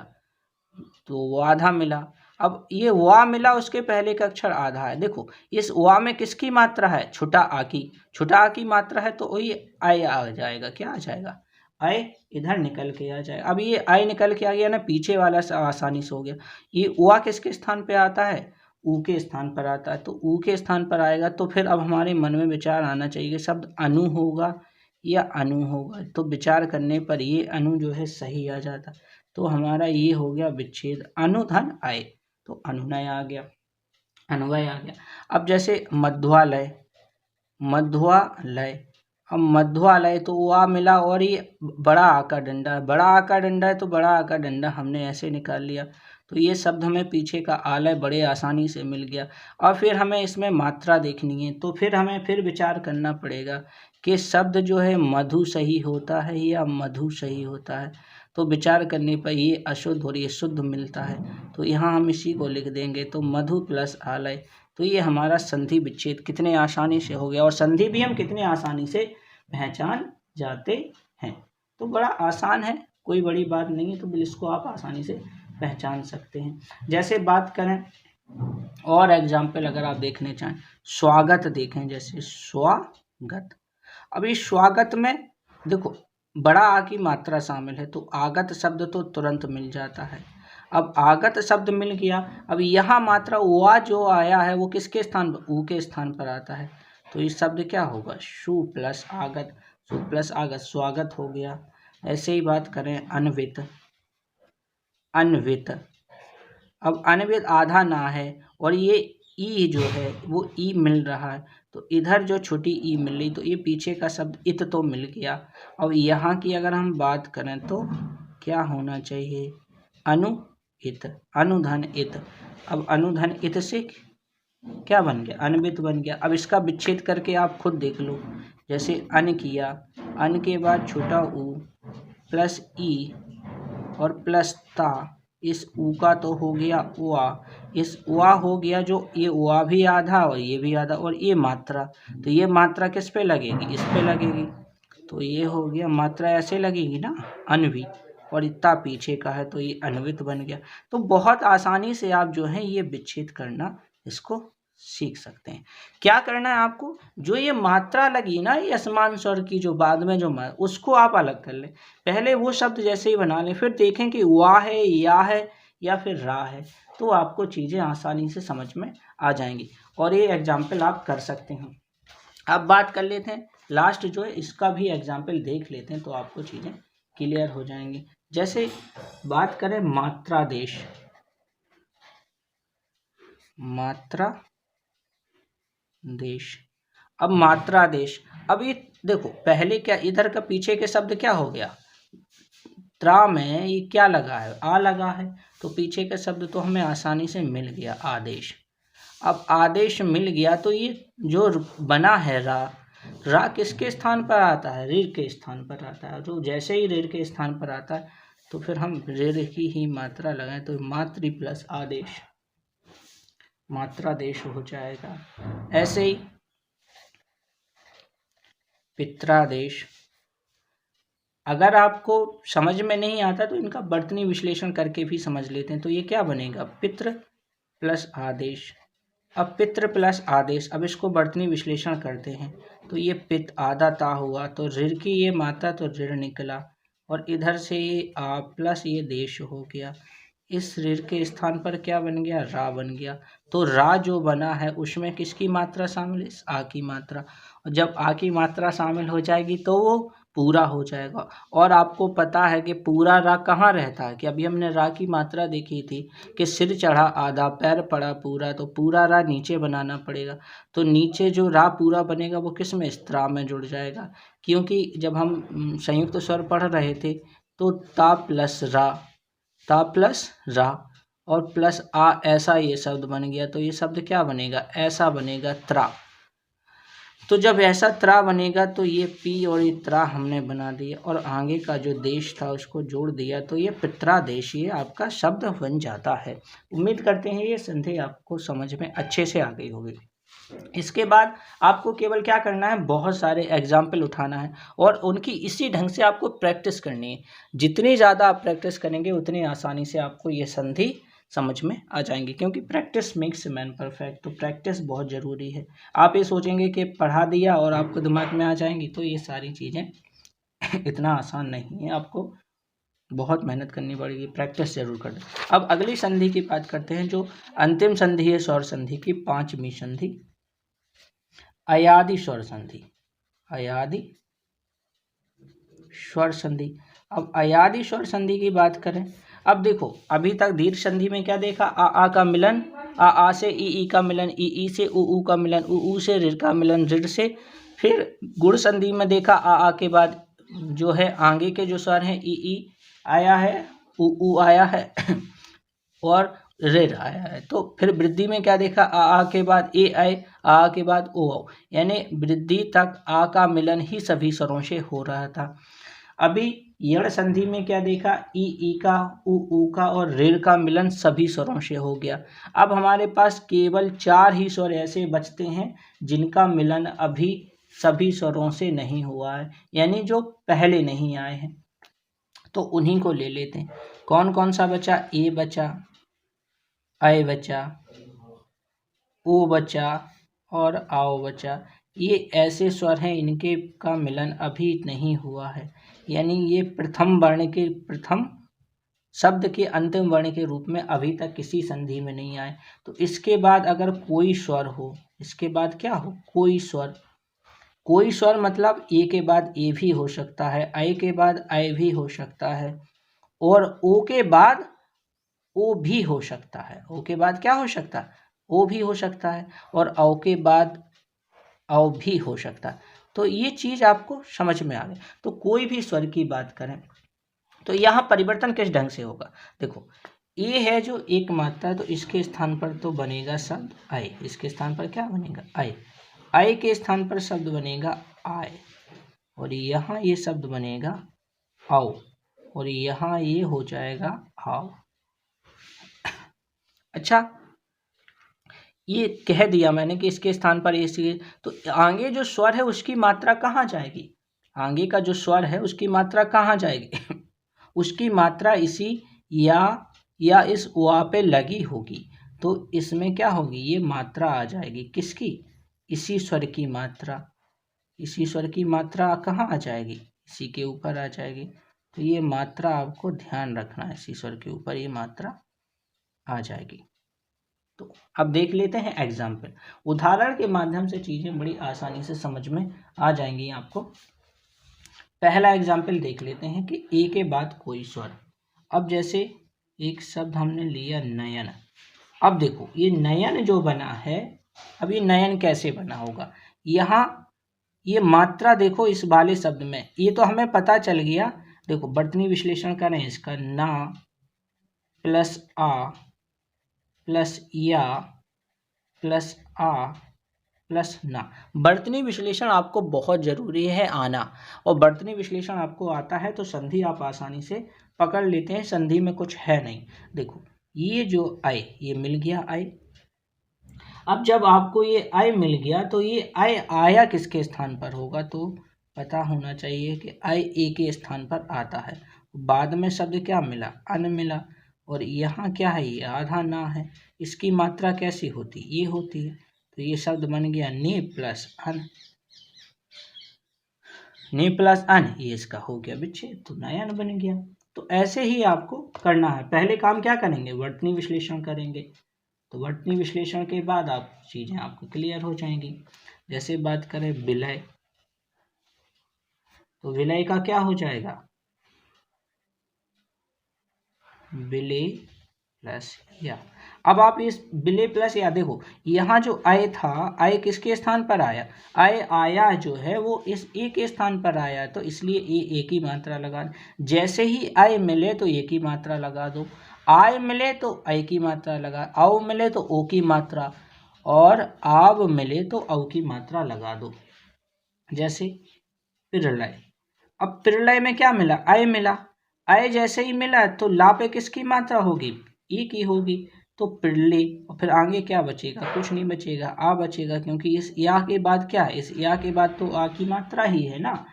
तो वो आधा मिला। अब ये वा मिला, उसके पहले का अक्षर आधा है। देखो इस वा में किसकी मात्रा है, छोटा आ की, छोटा आ की मात्रा है, तो वही आय आ जाएगा। क्या आ जाएगा, आय इधर निकल के आ जाएगा। अब ये आय निकल के आ गया ना, पीछे वाला आसानी से हो गया। ये वा किसके स्थान पे आता है, ऊ के स्थान पर आता है, तो ऊ के स्थान पर आएगा। तो फिर अब हमारे मन में विचार आना चाहिए, शब्द अनु होगा या अनु होगा। तो विचार करने पर ये अनु जो है सही आ जाता, तो हमारा ये हो गया विच्छेद। अनुधन आय, तो अनुनय आ गया, अन्वय आ गया। अब जैसे मध्वालय, मध्वालय। अब मध्वालय तो आ मिला और ये बड़ा आ का डंडा है, बड़ा आ का डंडा है तो बड़ा आ का डंडा हमने ऐसे निकाल लिया। तो ये शब्द हमें पीछे का आलय बड़े आसानी से मिल गया। और फिर हमें इसमें मात्रा देखनी है, तो फिर हमें फिर विचार करना पड़ेगा कि शब्द जो है मधु सही होता है या मधु सही होता है। तो विचार करने पर ये अशुद्ध और ये शुद्ध मिलता है, तो यहाँ हम इसी को लिख देंगे। तो मधु प्लस आलय, तो ये हमारा संधि विच्छेद कितने आसानी से हो गया, और संधि भी हम कितने आसानी से पहचान जाते हैं। तो बड़ा आसान है, कोई बड़ी बात नहीं है, तो इसको आप आसानी से पहचान सकते हैं। जैसे बात करें और एग्जाम्पल अगर आप देखने चाहें, स्वागत देखें, जैसे स्वागत। अब इस स्वागत में देखो बड़ा आ की मात्रा शामिल है, तो आगत शब्द तो तुरंत मिल जाता है। अब आगत शब्द मिल गया, अब यहाँ मात्रा वा जो आया है वो किसके स्थान पर, ऊ के स्थान पर आता है। तो ये शब्द क्या होगा, शु प्लस आगत, शु प्लस आगत स्वागत हो गया। ऐसे ही बात करें अन्वित, अन्वित। अब अन्वित आधा ना है और ये ई जो है वो ई मिल रहा है, तो इधर जो छोटी ई मिल रही, तो ये पीछे का शब्द इत तो मिल गया। अब यहाँ की अगर हम बात करें तो क्या होना चाहिए, अनुहित, अनुधन इत। अब अनुधन इत से क्या बन गया, अन्वित बन गया। अब इसका विच्छेद करके आप खुद देख लो, जैसे अन किया, अन के बाद छोटा ऊ प्लस ई और प्लस ता, इस ऊ का तो हो गया उआ, इस उआ हो गया, जो ये उआ भी आधा और ये भी आधा, और ये मात्रा, तो ये मात्रा किस पे लगेगी, इस पे लगेगी। तो ये हो गया, मात्रा ऐसे लगेगी ना अन्वी, और इतना पीछे का है तो ये अन्वित बन गया। तो बहुत आसानी से आप जो है ये विच्छेद करना इसको सीख सकते हैं। क्या करना है आपको, जो ये मात्रा लगी ना ये असमान स्वर की, जो बाद में जो उसको आप अलग कर लें। पहले वो शब्द जैसे ही बना लें, फिर देखें कि वा है या फिर रा है, तो आपको चीज़ें आसानी से समझ में आ जाएंगी, और ये एग्जाम्पल आप कर सकते हैं। अब बात कर लेते हैं लास्ट जो है, इसका भी एग्जाम्पल देख लेते हैं, तो आपको चीज़ें क्लियर हो जाएंगी। जैसे बात करें मात्रा देश, मात्रा देश। अब मात्रा देश, अब ये देखो पहले क्या, इधर का पीछे के शब्द क्या हो गया, त्रा में ये क्या लगा है, आ लगा है, तो पीछे का शब्द तो हमें आसानी से मिल गया, आदेश। अब आदेश मिल गया, तो ये जो बना है रा किसके स्थान पर आता है, ऋ के स्थान पर आता है। तो जैसे ही ऋ के स्थान पर आता है, तो फिर हम ऋ की ही मात्रा लगाएं, तो मातृ प्लस आदेश, मात्रा देश हो जाएगा। ऐसे ही पित्रादेश। अगर आपको समझ में नहीं आता तो इनका वर्तनी विश्लेषण करके भी समझ लेते हैं। तो ये क्या बनेगा, पितृ प्लस आदेश। अब पितृ प्लस आदेश, अब इसको वर्तनी विश्लेषण करते हैं, तो ये पित आधा ता हुआ, तो ऋण की ये मात्रा तो ऋण निकला, और इधर से ये आ प्लस ये देश हो गया। इस ऋण के स्थान पर क्या बन गया, रा बन गया। तो रा जो बना है उसमें किसकी मात्रा शामिल है, आ की मात्रा। और जब आ की मात्रा शामिल हो जाएगी तो वो पूरा हो जाएगा। और आपको पता है कि पूरा रा कहाँ रहता है, कि अभी हमने रा की मात्रा देखी थी कि सिर चढ़ा आधा पैर पड़ा पूरा, तो पूरा रा नीचे बनाना पड़ेगा। तो नीचे जो रा पूरा बनेगा वो किस में, स्त्रा में जुड़ जाएगा। क्योंकि जब हम संयुक्त स्वर पढ़ रहे थे तो ता प्लस रा और प्लस आ, ऐसा ये शब्द बन गया। तो ये शब्द क्या बनेगा, ऐसा बनेगा, त्रा। तो जब ऐसा त्रा बनेगा तो ये पी और ये त्रा हमने बना दिया, और आगे का जो देश था उसको जोड़ दिया, तो ये पित्रादेश ये आपका शब्द बन जाता है। उम्मीद करते हैं ये संधि आपको समझ में अच्छे से आ गई होगी। इसके बाद आपको केवल क्या करना है, बहुत सारे एग्जाम्पल उठाना है और उनकी इसी ढंग से आपको प्रैक्टिस करनी है। जितनी ज़्यादा आप प्रैक्टिस करेंगे उतनी आसानी से आपको ये संधि समझ में आ जाएंगे, क्योंकि प्रैक्टिस मेक्स मैन परफेक्ट। तो प्रैक्टिस बहुत ज़रूरी है। आप ये सोचेंगे कि पढ़ा दिया और आपको दिमाग में आ जाएंगी, तो ये सारी चीज़ें इतना आसान नहीं है, आपको बहुत मेहनत करनी पड़ेगी, प्रैक्टिस जरूर कर। अब अगली संधि की बात करते हैं, जो अंतिम संधि है स्वर संधि की, पांचवी संधि, अयादि स्वर संधि, अयादि स्वर संधि। अब अयादि स्वर संधि की बात करें, अब देखो अभी तक दीर्घ संधि में क्या देखा, आ का मिलन आ से ई का मिलन, ई से ऊ का मिलन, ऊ से ऋ का मिलन, ऋ से फिर गुण संधि में देखा आ के बाद जो है आगे के जो स्वर हैं ई आया है, ऊ आया है और ऋ आया है। तो फिर वृद्धि में क्या देखा, आ के बाद ए आए, आ के बाद ओ आओ, यानी वृद्धि तक आ का मिलन ही सभी स्वरों से हो रहा था। अभी यण संधि में क्या देखा, ई का, ऊ का और ऋ का मिलन सभी स्वरों से हो गया। अब हमारे पास केवल 4 ही स्वर ऐसे बचते हैं जिनका मिलन अभी सभी स्वरों से नहीं हुआ है, यानी जो पहले नहीं आए हैं, तो उन्हीं को ले लेते हैं। कौन कौन सा बचा, ए बचा, आय बचा, ओ बचा और आओ बचा। ये ऐसे स्वर हैं इनके का मिलन अभी नहीं हुआ है, यानी ये प्रथम वर्ण के, प्रथम शब्द के अंतिम वर्ण के रूप में अभी तक किसी संधि में नहीं आए। तो इसके बाद अगर कोई स्वर हो, इसके बाद क्या हो, कोई स्वर, कोई स्वर मतलब ए के बाद ए भी हो सकता है, आय के बाद आय भी हो सकता है और ओ के बाद ओ भी हो सकता है, ओ के बाद क्या हो सकता है, ओ भी हो सकता है और औ के बाद औ भी हो सकता है। तो ये चीज़ आपको समझ में आ गई। तो कोई भी स्वर की बात करें तो यहाँ परिवर्तन किस ढंग से होगा, देखो ए है जो एक मात्रा है, तो इसके स्थान पर तो बनेगा शब्द आय, इसके स्थान पर क्या बनेगा, आय, आय के स्थान पर शब्द बनेगा आय और यहाँ ये शब्द बनेगा आओ और यहाँ ये हो जाएगा आओ। अच्छा, ये कह दिया मैंने कि इसके स्थान पर ये, तो आगे जो स्वर है उसकी मात्रा कहाँ जाएगी, आगे का जो स्वर है उसकी मात्रा कहाँ जाएगी उसकी मात्रा इसी या इस वा पे लगी होगी, तो इसमें क्या होगी, ये मात्रा आ जाएगी किसकी, इसी स्वर की मात्रा, इसी स्वर की मात्रा कहाँ आ जाएगी, इसी के ऊपर आ जाएगी। तो ये मात्रा आपको ध्यान रखना है, इसी स्वर के ऊपर ये मात्रा आ जाएगी। तो अब देख लेते हैं एग्जाम्पल, उदाहरण के माध्यम से चीज़ें बड़ी आसानी से समझ में आ जाएंगी आपको। पहला एग्जाम्पल देख लेते हैं कि ए के बाद कोई स्वर। अब जैसे एक शब्द हमने लिया नयन, अब देखो ये नयन जो बना है, अब ये नयन कैसे बना होगा, यहाँ ये मात्रा देखो इस वाले शब्द में, ये तो हमें पता चल गया। देखो वर्तनी विश्लेषण करें इसका, ना प्लस आ प्लस या प्लस आ प्लस ना। वर्तनी विश्लेषण आपको बहुत ज़रूरी है आना, और वर्तनी विश्लेषण आपको आता है तो संधि आप आसानी से पकड़ लेते हैं, संधि में कुछ है नहीं। देखो ये जो आय, ये मिल गया आय। अब जब आपको ये आय मिल गया तो ये आय आया किसके स्थान पर होगा, तो पता होना चाहिए कि आय ए के स्थान पर आता है। बाद में शब्द क्या मिला, अन मिला, और यहाँ क्या है, ये आधा ना है, इसकी मात्रा कैसी होती, ये होती है। तो ये शब्द बन गया ने प्लस अन, ने प्लस अन, ये इसका हो गया विच्छेद, तो नयन बन गया। तो ऐसे ही आपको करना है। पहले काम क्या करेंगे, वर्तनी विश्लेषण करेंगे, तो वर्तनी विश्लेषण के बाद आप चीज़ें आपको क्लियर हो जाएंगी। जैसे बात करें विलय, तो विलय का क्या हो जाएगा, विलय प्लस या। अब आप इस विलय प्लस या देखो, यहाँ जो आय था, आय किसके स्थान पर आया, आय आया जो है वो इस ए के स्थान पर आया, तो इसलिए ए की मात्रा लगा। जैसे ही आय मिले तो ए की मात्रा लगा दो, आय मिले तो आय की मात्रा लगा, औ मिले तो ओ की मात्रा, और आव मिले तो औ की मात्रा लगा दो। जैसे प्रलय, अब प्रलय में क्या मिला, आय मिला, आय जैसे ही मिला तो ला पे किसकी मात्रा होगी, ई की होगी, तो प्रलय। और फिर आगे क्या बचेगा, कुछ नहीं बचेगा, आ बचेगा, क्योंकि इस या के बाद क्या है, इस या के बाद तो आ की मात्रा ही है ना।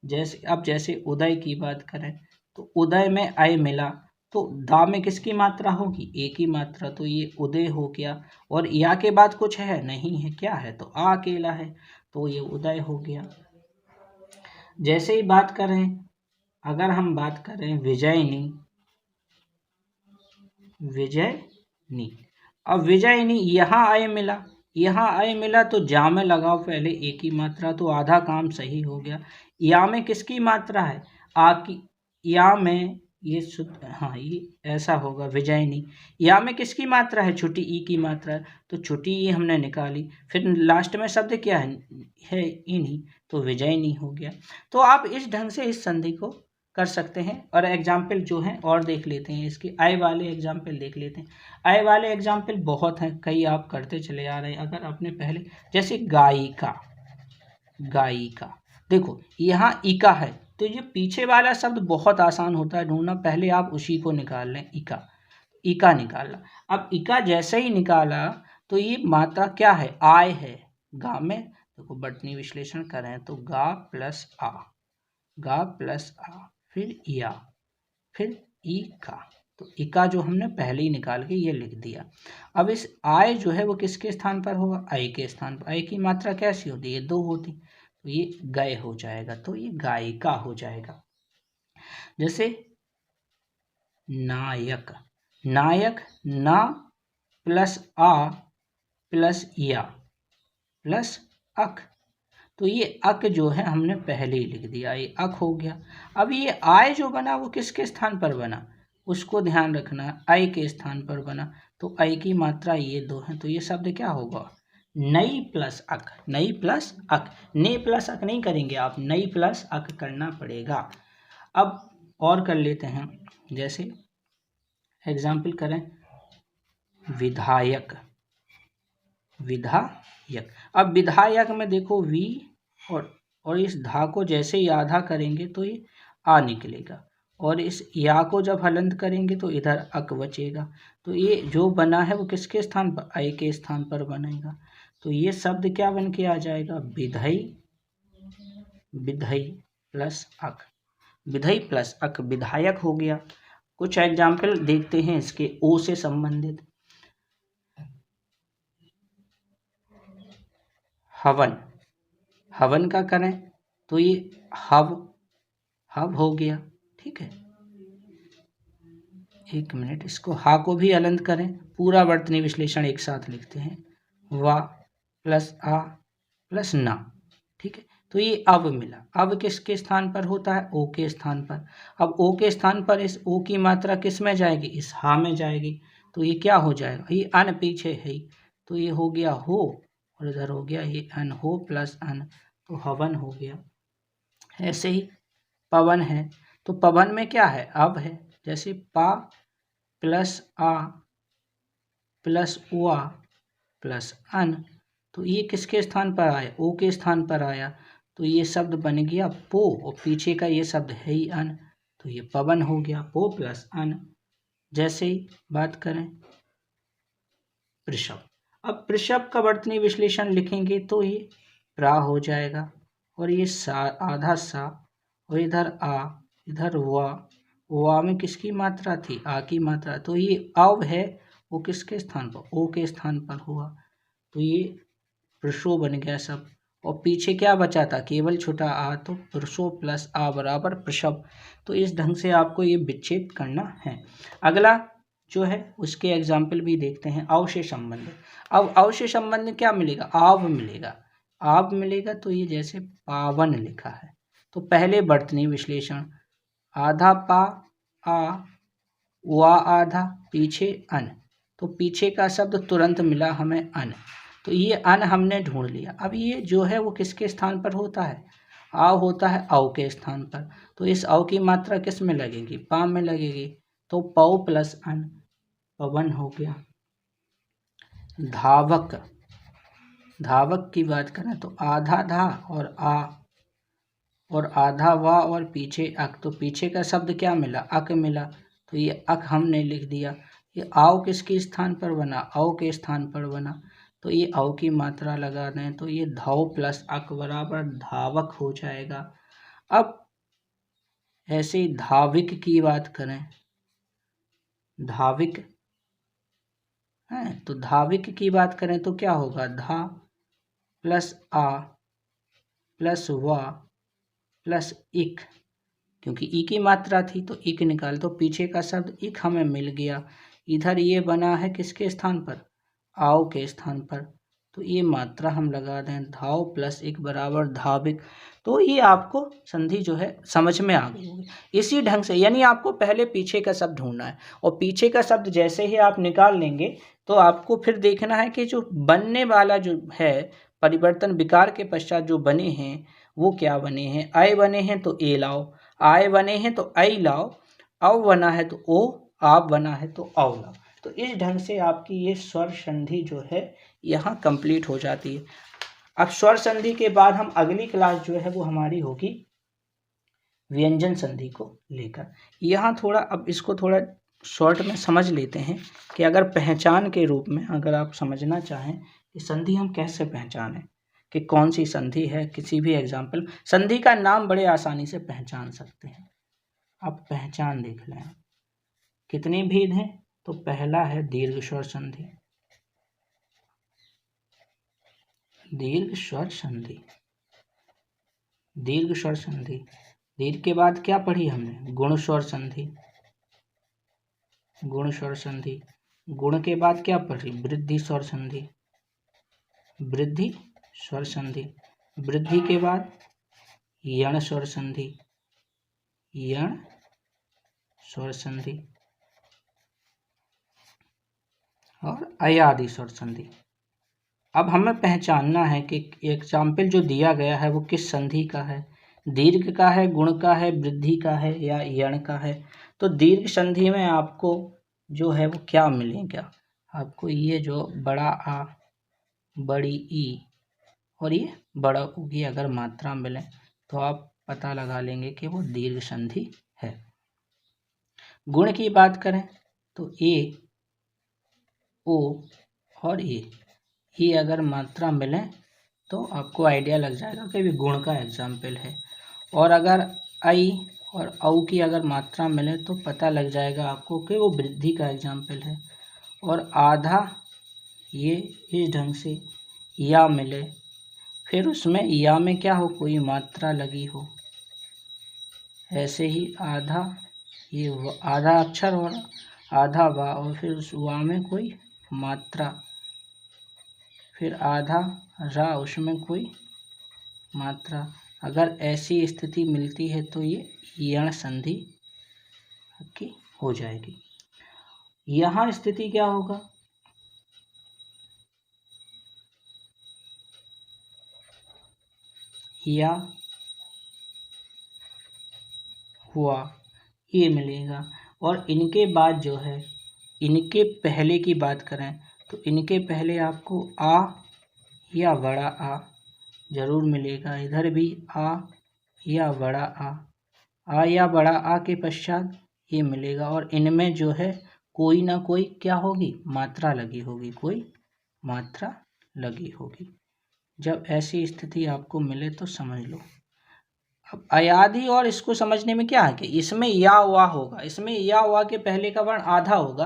जैसे अब जैसे उदय की बात करें, तो उदय में आय मिला तो दा में किसकी मात्रा होगी, ए की मात्रा, तो ये उदय हो गया। और या के बाद कुछ है नहीं है, क्या है, तो आ अकेला है, तो ये उदय हो गया। जैसे ही बात करें, अगर हम बात करें विजयनी, विजयनी, अब विजयनी यहाँ आय मिला, यहाँ आय मिला तो जा में लगाओ पहले ए की मात्रा, तो आधा काम सही हो गया। या में किसकी मात्रा है, आ की, या में ये शुद्ध, हाँ ये ऐसा होगा विजयनी। या में किसकी मात्रा है, छोटी ई की मात्रा है, तो छोटी ई हमने निकाली, फिर लास्ट में शब्द क्या है इन्हीं, तो विजयनी हो गया। तो आप इस ढंग से इस संधि को कर सकते हैं। और एग्जाम्पल जो हैं और देख लेते हैं, इसके आय वाले एग्जाम्पल देख लेते हैं। आय वाले एग्जाम्पल बहुत हैं, कई आप करते चले आ रहे हैं। अगर आपने पहले, जैसे गायिका, गायिका, देखो यहाँ इका है, तो ये पीछे वाला शब्द बहुत आसान होता है ढूंढना, पहले आप उसी को निकाल लें, इका, इका निकालना। अब इका जैसे ही निकाला तो ये मात्रा क्या है, आय है। गा में देखो बटनी विश्लेषण करें तो गा प्लस आ, गा प्लस आ, फिर या, फिर ई का, तो इका जो हमने पहले ही निकाल के ये लिख दिया। अब इस आय जो है वो किसके स्थान पर होगा, आई के स्थान पर। आई की मात्रा कैसी होती है, 2 होती, तो ये गय हो जाएगा, तो ये गायिका हो जाएगा। जैसे नायक, नायक ना प्लस आ प्लस या प्लस अक, तो ये अक जो है हमने पहले ही लिख दिया, ये अक हो गया। अब ये आय जो बना वो किसके स्थान पर बना, उसको ध्यान रखना है, आई के स्थान पर बना, तो आई की मात्रा ये 2 है, तो ये शब्द क्या होगा, नई प्लस अक, नई प्लस अक, ने प्लस अक नहीं करेंगे आप, नई प्लस अक करना पड़ेगा। अब और कर लेते हैं, जैसे एग्जाम्पल करें, विधायक, विधायक। अब विधायक में देखो वी और इस धा को जैसे ही आधा करेंगे तो ये आ निकलेगा, और इस या को जब हलंत करेंगे तो इधर अक बचेगा, तो ये जो बना है वो किसके स्थान पर, आई के स्थान पर बनेगा। तो ये शब्द क्या बन के आ जाएगा, विधई, विधई प्लस अक, विधई प्लस अक विधायक हो गया। कुछ एग्जाम्पल देखते हैं इसके ओ से संबंधित। हवन, हवन का करें तो ये हव, हव हो गया, ठीक है। एक मिनट, इसको हा को भी अलंत करें, पूरा वर्तनी विश्लेषण एक साथ लिखते हैं, वा प्लस आ प्लस ना, ठीक है। तो ये अब मिला, अब किसके स्थान पर होता है, ओ के स्थान पर। अब ओ के स्थान पर इस ओ की मात्रा किस में जाएगी, इस हा में जाएगी, तो ये क्या हो जाएगा, ये अन पीछे है, तो ये हो गया हो, और इधर हो गया ये अन, हो प्लस अन, तो हवन हो गया। ऐसे ही पवन है, तो पवन में क्या है, अब है, जैसे पा प्लस आ प्लस वा प्लस अन, तो ये किसके स्थान पर आया, ओ के स्थान पर आया, तो ये शब्द बन गया पो, और पीछे का ये शब्द है ही अन, तो ये पवन हो गया, पो प्लस अन। जैसे ही बात करें पृषभ, अब पृषभ का वर्तनी विश्लेषण लिखेंगे तो ये प्रा हो जाएगा, और ये सा, आधा सा, और इधर आ, इधर वा में किसकी मात्रा थी, आ की मात्रा, तो ये अव है, वो किसके स्थान पर, ओ के स्थान पर हुआ, तो ये पृषो बन गया सब। और पीछे क्या बचा था, केवल छोटा आ, तो पृषो प्लस आ बराबर पृषभ। तो इस ढंग से आपको ये विच्छेद करना है। अगला जो है उसके एग्जाम्पल भी देखते हैं, अव से संबंध। अब अव से संबंध क्या मिलेगा, आव मिलेगा, आव मिलेगा, तो ये जैसे पावन लिखा है, तो पहले वर्तनी विश्लेषण, आधा पा आ, वा आधा, पीछे अन, तो पीछे का शब्द तुरंत मिला हमें अन, तो ये अन हमने ढूंढ लिया। अब ये जो है वो किसके स्थान पर होता है, आव होता है औ के स्थान पर, तो इस औ की मात्रा किस में लगेगी, पा में लगेगी, तो पौ प्लस अन, पवन हो गया। धावक, धावक की बात करें तो आधा धा और आ, और आधा वा, और पीछे अक, तो पीछे का शब्द क्या मिला, अक मिला, तो ये अक हमने लिख दिया। ये आओ किसके स्थान पर बना, औ के स्थान पर बना, तो ये औ की मात्रा लगा दें, तो ये धाव प्लस अक बराबर धावक हो जाएगा। अब ऐसे ही धाविक की बात करें, धाविक है, तो धाविक की बात करें तो क्या होगा, धा प्लस आ प्लस वा प्लस इक, क्योंकि ई की मात्रा थी तो इक निकाल, तो पीछे का शब्द इक हमें मिल गया। इधर ये बना है किसके स्थान पर, आओ के स्थान पर, तो ये मात्रा हम लगा दें, धाव प्लस एक बराबर धाविक। तो ये आपको संधि जो है समझ में आ गई होगी। इसी ढंग से यानी आपको पहले पीछे का शब्द ढूंढना है, और पीछे का शब्द जैसे ही आप निकाल लेंगे तो आपको फिर देखना है कि जो बनने वाला जो है परिवर्तन विकार के पश्चात जो बने हैं वो क्या बने हैं। आय बने हैं तो ए लाओ, आय बने हैं तो आई लाओ, अव बना है तो ओ, आप बना है तो औ लाओ। तो इस ढंग से आपकी ये स्वर संधि जो है यहाँ कंप्लीट हो जाती है। अब स्वर संधि के बाद हम अगली क्लास जो है वो हमारी होगी व्यंजन संधि को लेकर। यहाँ थोड़ा अब इसको थोड़ा शॉर्ट में समझ लेते हैं कि अगर पहचान के रूप में अगर आप समझना चाहें कि संधि हम कैसे पहचानें कि कौन सी संधि है, किसी भी एग्जाम्पल संधि का नाम बड़े आसानी से पहचान सकते हैं। आप पहचान देख लें कितने भेद हैं। तो पहला है दीर्घ स्वर संधि, दीर्घ स्वर संधि, दीर्घ स्वर संधि। दीर्घ के बाद क्या पढ़ी हमने, गुण स्वर संधि, गुण स्वर संधि। गुण के बाद क्या पढ़ी, वृद्धि स्वर संधि, वृद्धि स्वर संधि। वृद्धि के बाद यण स्वर संधि, यण स्वर संधि और अयादि स्वर संधि। अब हमें पहचानना है कि एग्जाम्पल जो दिया गया है वो किस संधि का है, दीर्घ का है, गुण का है, वृद्धि का है या यण का है। तो दीर्घ संधि में आपको जो है वो क्या मिलेगा, आपको ये जो बड़ा आ, बड़ी ई और ये बड़ा ऊ की अगर मात्रा मिले तो आप पता लगा लेंगे कि वो दीर्घ संधि है। गुण की बात करें तो ए, ओ और ये अगर मात्रा मिले तो आपको आइडिया लग जाएगा कि भी गुण का एग्जाम्पल है। और अगर आई और औ की अगर मात्रा मिले तो पता लग जाएगा आपको कि वो वृद्धि का एग्जाम्पल है। और आधा ये इस ढंग से या मिले, फिर उसमें या में क्या हो, कोई मात्रा लगी हो, ऐसे ही आधा ये आधा अक्षर और आधा वा और फिर उस वा में कोई मात्रा, फिर आधा रा उसमें कोई मात्रा। अगर ऐसी स्थिति मिलती है तो ये यण संधि की हो जाएगी। यहाँ स्थिति क्या होगा, या हुआ ये मिलेगा। और इनके बाद जो है, इनके पहले की बात करें तो इनके पहले आपको आ या बड़ा आ जरूर मिलेगा। इधर भी आ या बड़ा आ या बड़ा आ के पश्चात ये मिलेगा। और इनमें जो है कोई ना कोई क्या होगी, मात्रा लगी होगी, कोई मात्रा लगी होगी। जब ऐसी स्थिति आपको मिले तो समझ लो। अब अयादि और इसको समझने में क्या है कि इसमें या वा होगा, इसमें या वा के पहले का वर्ण आधा होगा,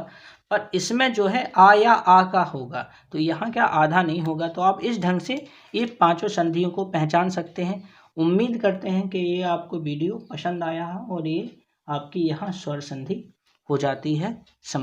पर इसमें जो है आ या आ का होगा, तो यहाँ क्या आधा नहीं होगा। तो आप इस ढंग से ये पांचों संधियों को पहचान सकते हैं। उम्मीद करते हैं कि ये आपको वीडियो पसंद आया है और ये आपकी यहाँ स्वर संधि हो जाती है समाप्त।